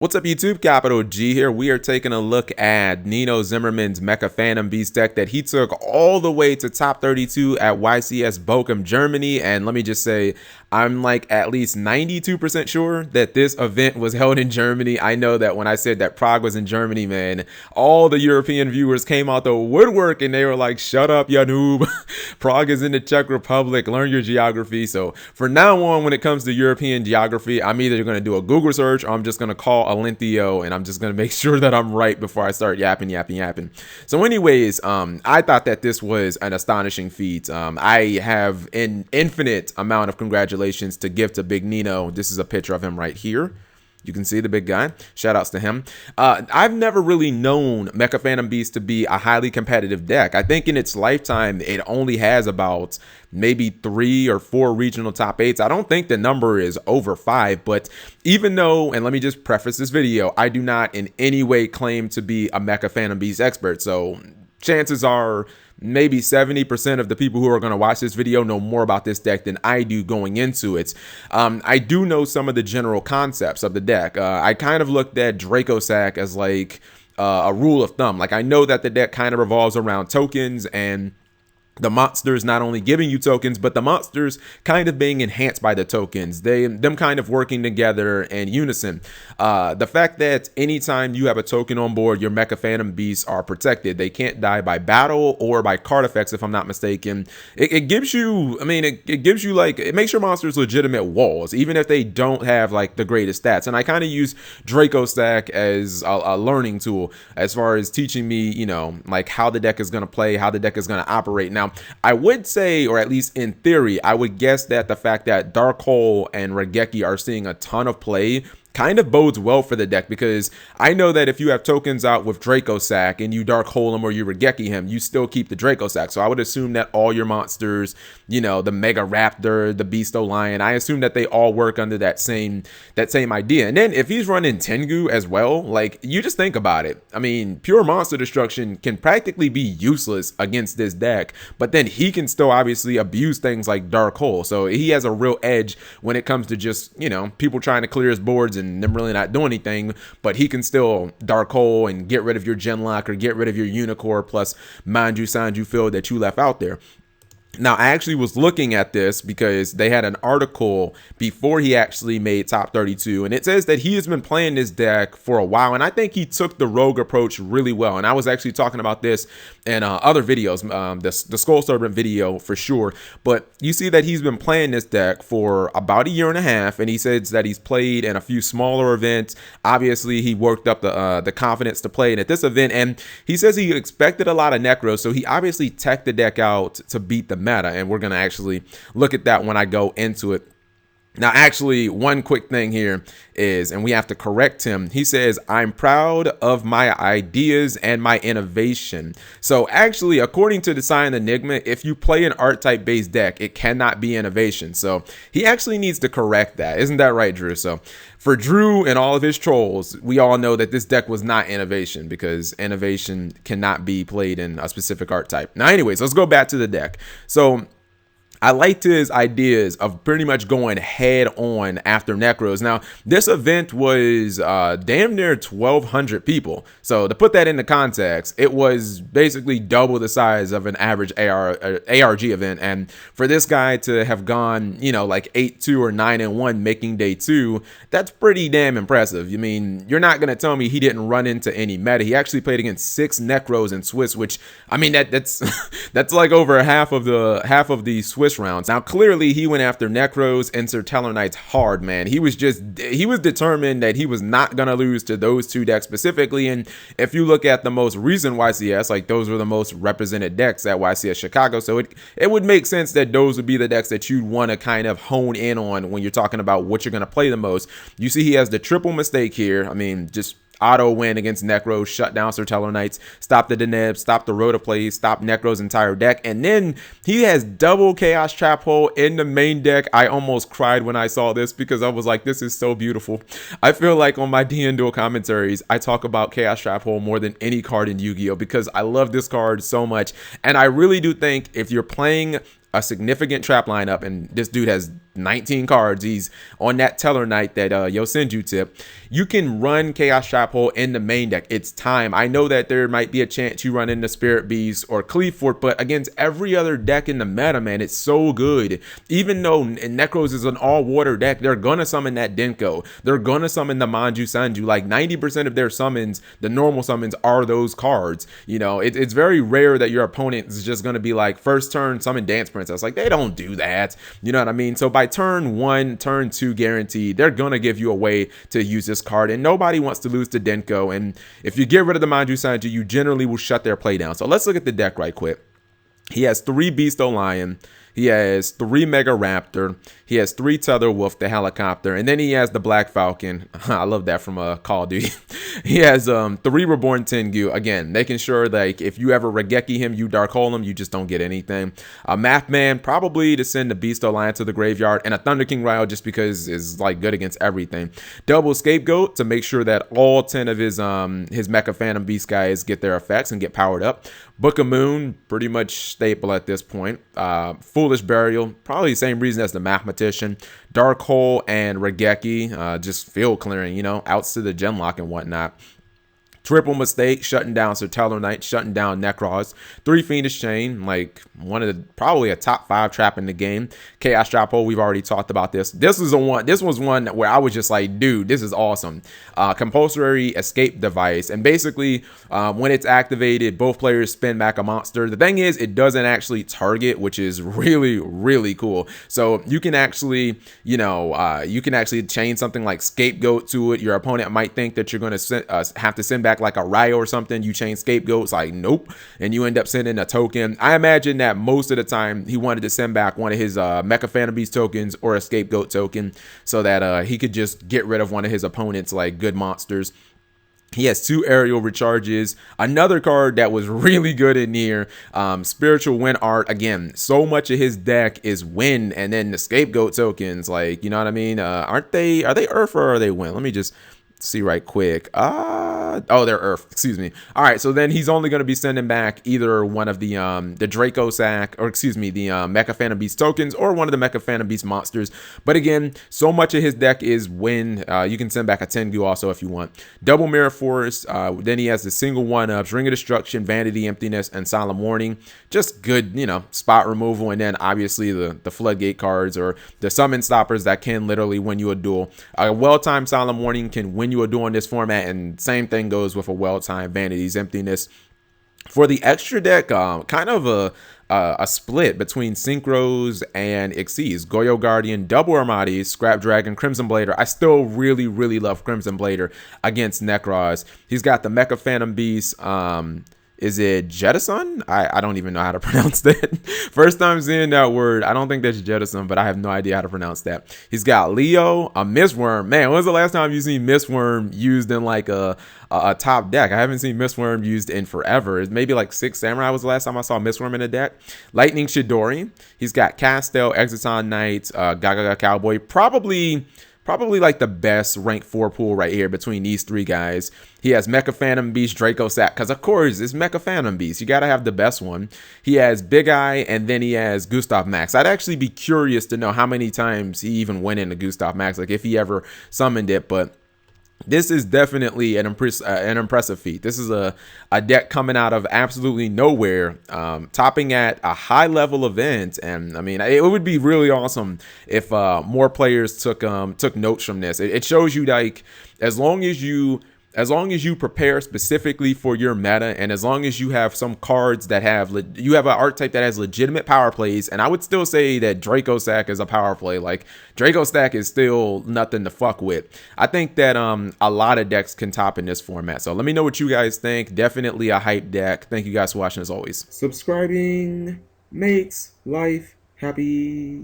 What's up, YouTube? Capital G here. We are taking a look at Nino Zimmermann's Mecha Phantom Beast deck that he took all the way to top 32 at YCS Bochum, Germany. And let me just say, I'm like at least 92% sure that this event was held in Germany. I know that when I said that Prague was in Germany, man, all the European viewers came out the woodwork and they were like, shut up, ya noob. Prague is in the Czech Republic. Learn your geography. So for now on, when it comes to European geography, I'm either going to do a Google search or I'm just going to call Alentio and I'm just going to make sure that I'm right before I start yapping. So anyways, I thought that this was an astonishing feat. I have an infinite amount of congratulations to give to Big Nino. This is a picture of him right here. You can see the big guy. Shout outs to him. I've never really known Mecha Phantom Beast to be a highly competitive deck. I think in its lifetime, it only has about maybe 3 or 4 regional top 8s. I don't think the number is over 5, but even though, and let me just preface this video, I do not in any way claim to be a Mecha Phantom Beast expert. So chances are maybe 70% of the people who are going to watch this video know more about this deck than I do going into it. I do know some of the general concepts of the deck. I kind of looked at Draco Sack as like a rule of thumb. Like I know that the deck kind of revolves around tokens and the monsters not only giving you tokens, but the monsters kind of being enhanced by the tokens, them kind of working together in unison. The fact that anytime you have a token on board, your Mecha Phantom Beasts are protected. They can't die by battle or by card effects, if I'm not mistaken. It gives you, I mean, it gives you like, it makes your monsters legitimate walls, even if they don't have like the greatest stats. And I kind of use Draco Stack as a learning tool as far as teaching me, you know, like how the deck is going to play, how the deck is going to operate. Now, I would say, or at least in theory, I would guess that the fact that Dark Hole and Regeki are seeing a ton of play kind of bodes well for the deck, because I know that if you have tokens out with Draco Sack and you Dark Hole him or you Regeki him, you still keep the Draco Sack. So I would assume that all your monsters, you know, the Mega Raptor, the Beasto Lion, I assume that they all work under that same idea. And then if he's running Tengu as well, like you just think about it. I mean, pure monster destruction can practically be useless against this deck, but then he can still obviously abuse things like Dark Hole. So he has a real edge when it comes to just, you know, people trying to clear his boards and them really not doing anything, but he can still Dark Hole and get rid of your Genlock or get rid of your Unicorn plus Manju Sanju field that you left out there. Now, I actually was looking at this because they had an article before he actually made top 32, and it says that he has been playing this deck for a while, and I think he took the rogue approach really well. And I was actually talking about this in other videos, the Skull Serpent video for sure. But you see that he's been playing this deck for about a year and a half, and he says that he's played in a few smaller events. Obviously, he worked up the confidence to play it at this event, and he says he expected a lot of Necros, so he obviously teched the deck out to beat the meta, and we're going to actually look at that when I go into it. Now, actually, one quick thing here is, and we have to correct him. He says, I'm proud of my ideas and my innovation. So actually, according to Design Enigma, if you play an art type based deck, it cannot be innovation. So he actually needs to correct that. Isn't that right, Drew? So for Drew and all of his trolls, we all know that this deck was not innovation, because innovation cannot be played in a specific art type. Now, anyways, let's go back to the deck. So I liked his ideas of pretty much going head on after Necros. Now, this event was damn near 1,200 people. So to put that into context, it was basically double the size of an average ARG event. And for this guy to have gone, you know, like 8-2 or 9-1 making day 2, that's pretty damn impressive. I mean, you're not going to tell me he didn't run into any meta. He actually played against 6 Necros in Swiss, which, I mean, that's that's like over half of the Swiss rounds. Now, clearly he went after Necros and Sertaler Knights hard, man. He was determined that he was not going to lose to those 2 decks specifically. And if you look at the most recent YCS, like those were the most represented decks at YCS Chicago. So it would make sense that those would be the decks that you'd want to kind of hone in on when you're talking about what you're going to play the most. You see he has the triple mistake here. I mean, just auto win against Necros, shut down Sertaler Knights, stop the Deneb, stop the Rotoplays, stop Necros' entire deck, and then he has double Chaos Trap Hole in the main deck. I almost cried when I saw this because I was like, this is so beautiful. I feel like on my DN Duel commentaries, I talk about Chaos Trap Hole more than any card in Yu-Gi-Oh! Because I love this card so much, and I really do think if you're playing a significant trap lineup, and this dude has 19 cards. He's on that teller night that Yo send you tip. You can run Chaos Trap Hole in the main deck. It's time. I know that there might be a chance you run into Spirit Beast or Cleafort, but against every other deck in the meta, man, it's so good. Even though Necros is an all-water deck, they're gonna summon that Denko. They're gonna summon the Manju Sanju. Like 90% of their summons, the normal summons, are those cards. You know, it's very rare that your opponent is just gonna be like, first turn, summon Dance Princess. Like, they don't do that. You know what I mean? So by turn 1, turn 2 guaranteed, they're gonna give you a way to use this card, and nobody wants to lose to Denko. And if you get rid of the Manju Sanju, you generally will shut their play down. So let's look at the deck right quick. He has 3 Beasto Lion. He has 3 Mega Raptor. He has 3 Tether Wolf, the helicopter. And then he has the Black Falcon. I love that from Call of Duty. He has 3 Reborn Tengu. Again, making sure like if you ever Regeki him, you Dark Hole him, you just don't get anything. A Math Man, probably to send the Beasto Lion to the graveyard. And a Thunder King Ryo just because is like good against everything. Double Scapegoat to make sure that all 10 of his Mecha Phantom Beast guys get their effects and get powered up. Book of Moon, pretty much staple at this point. Foolish Burial, probably the same reason as the Mathematician. Dark Hole and Regeki, just field clearing, you know, outs to the Genlock and whatnot. Triple Mistake, shutting down Serteller Knight, shutting down Necros. 3 Fiendish Chain, like one of the, probably a top 5 trap in the game. Chaos Trap Hole, we've already talked about this. This was one where I was just like, dude, this is awesome. Compulsory escape device. And basically, when it's activated, both players spin back a monster. The thing is, it doesn't actually target, which is really, really cool. So you can actually, you know, you can actually chain something like Scapegoat to it. Your opponent might think that you're going to have to send back like a Ryo or something. You chain Scapegoats, like nope, and you end up sending a token. I imagine that most of the time he wanted to send back one of his Mecha Phantom Beast tokens or a Scapegoat token so that he could just get rid of one of his opponent's like good monsters. He has 2 aerial recharges. Another card that was really good in here, Spiritual Wind Art. Again, so much of his deck is wind, and then the Scapegoat tokens, like, you know what I mean? Are they Earth or are they wind? Let me just see right quick. Oh, they're Earth, excuse me. All right, so then he's only going to be sending back either one of the Draco Sack, or excuse me, the Mecha Phantom Beast tokens, or one of the Mecha Phantom Beast monsters. But again, so much of his deck is wind. You can send back a Tengu also if you want. Double Mirror Force. Then he has the single 1-ups, Ring of Destruction, Vanity, Emptiness, and Solemn Warning. Just good, you know, spot removal. And then obviously the Floodgate cards or the Summon Stoppers that can literally win you a duel. A well-timed Solemn Warning can win you a duel in this format, and same thing goes with a well-timed Vanity's Emptiness. For the extra deck, kind of a split between Synchros and Xyz. Goyo Guardian, Double Armades, Scrap Dragon, Crimson Blader. I still really, really love Crimson Blader against Necros. He's got the Mecha Phantom Beast. Is it Jettison? I don't even know how to pronounce that. First time seeing that word. I don't think that's Jettison, but I have no idea how to pronounce that. He's got Leo, a Mistworm. Man, when was the last time you seen Mistworm used in like a top deck? I haven't seen Mistworm used in forever. It's maybe like 6 Samurai was the last time I saw Mistworm in a deck. Lightning Shidori. He's got Castel, Exiton Knight, Gaga Cowboy. Probably like the best rank 4 pool right here between these 3 guys. He has Mecha Phantom Beast, Draco Sack, because of course it's Mecha Phantom Beast. You got to have the best one. He has Big Eye, and then he has Gustav Max. I'd actually be curious to know how many times he even went into Gustav Max, like if he ever summoned it, but this is definitely an impressive feat. This is a deck coming out of absolutely nowhere, topping at a high level event. And I mean, it would be really awesome if more players took notes from this. It shows you like as long as you prepare specifically for your meta, and as long as you have some cards that have an archetype that has legitimate power plays, and I would still say that Draco Sack is a power play. Like Draco Stack is still nothing to fuck with. I think that a lot of decks can top in this format. So let me know what you guys think. Definitely a hype deck. Thank you guys for watching as always. Subscribing makes life happy.